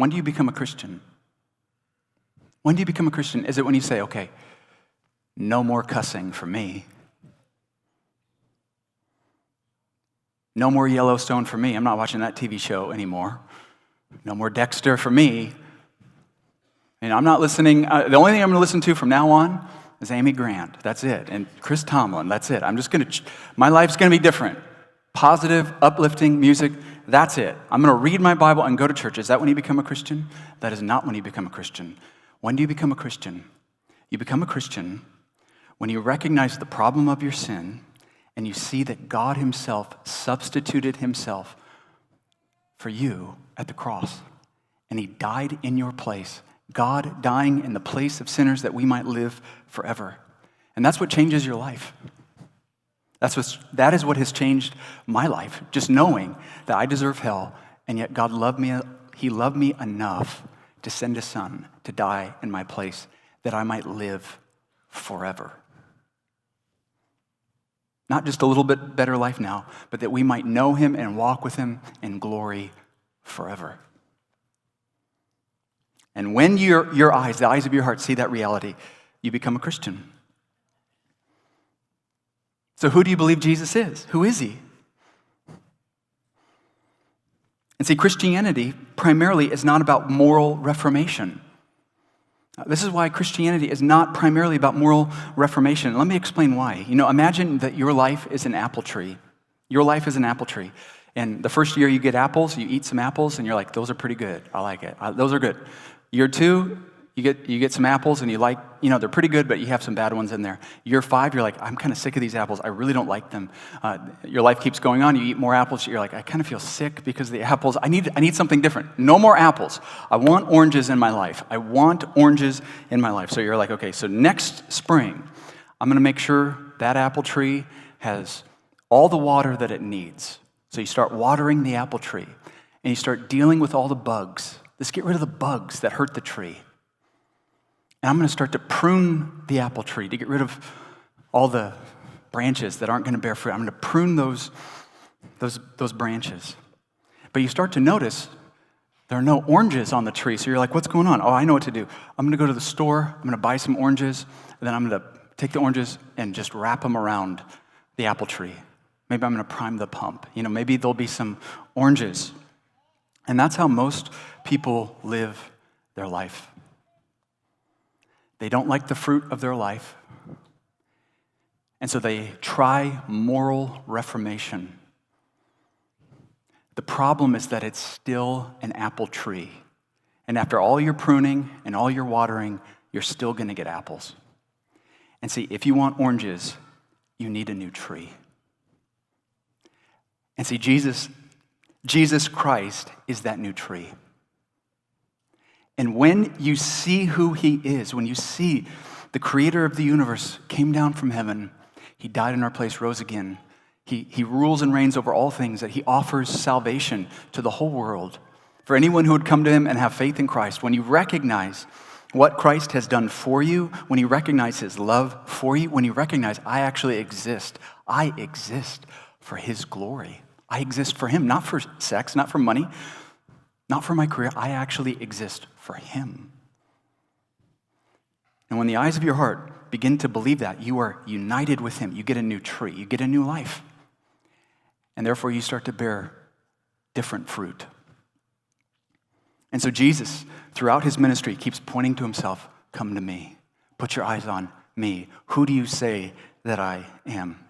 When do you become a Christian? When do you become a Christian? Is it when you say, okay, no more cussing for me? No more Yellowstone for me. I'm not watching that TV show anymore. No more Dexter for me. And I'm not listening. The only thing I'm going to listen to from now on is Amy Grant. That's it. And Chris Tomlin. That's it. I'm just going to, my life's going to be different. Positive, uplifting music. That's it. I'm going to read my Bible and go to church. Is that when you become a Christian? That is not when you become a Christian. When do you become a Christian? You become a Christian when you recognize the problem of your sin and you see that God himself substituted himself for you at the cross. And he died in your place. God dying in the place of sinners that we might live forever. And that's what changes your life. That is what has changed my life. Just knowing that I deserve hell, and yet God loved me. He loved me enough to send his son to die in my place that I might live forever. Not just a little bit better life now, but that we might know him and walk with him in glory forever. And when your eyes, the eyes of your heart, see that reality, you become a Christian. So who do you believe Jesus is? Who is he? And see, Christianity primarily is not about moral reformation. This is why Christianity is not primarily about moral reformation. Let me explain why. Imagine that your life is an apple tree. Your life is an apple tree. And the first year you get apples, you eat some apples, and you're like, those are pretty good. I like it. Those are good. Year 2, you get some apples, and you like, they're pretty good, but you have some bad ones in there. Year 5, you're like, I'm kind of sick of these apples. I really don't like them. Your life keeps going on. You eat more apples. You're like, I kind of feel sick because of the apples. I need something different. No more apples. I want oranges in my life. I want oranges in my life. So you're like, okay, so next spring, I'm going to make sure that apple tree has all the water that it needs. So you start watering the apple tree, and you start dealing with all the bugs. Just get rid of the bugs that hurt the tree. And I'm going to start to prune the apple tree to get rid of all the branches that aren't going to bear fruit. I'm going to prune those branches. But you start to notice there are no oranges on the tree. So you're like, what's going on? Oh, I know what to do. I'm going to go to the store. I'm going to buy some oranges. And then I'm going to take the oranges and just wrap them around the apple tree. Maybe I'm going to prime the pump. Maybe there'll be some oranges. And that's how most people live their life. They don't like the fruit of their life, and so they try moral reformation. The problem is that it's still an apple tree, and after all your pruning and all your watering, you're still going to get apples. And see, if you want oranges, you need a new tree. And see, Jesus Christ is that new tree. And when you see who he is, when you see the creator of the universe came down from heaven, he died in our place, rose again. He rules and reigns over all things, that he offers salvation to the whole world. For anyone who would come to him and have faith in Christ, when you recognize what Christ has done for you, when you recognize his love for you, when you recognize I actually exist, I exist for his glory. I exist for him, not for sex, not for money, not for my career. I actually exist for him. And when the eyes of your heart begin to believe that, you are united with him. You get a new tree. You get a new life. And therefore, you start to bear different fruit. And so Jesus, throughout his ministry, keeps pointing to himself, come to me. Put your eyes on me. Who do you say that I am?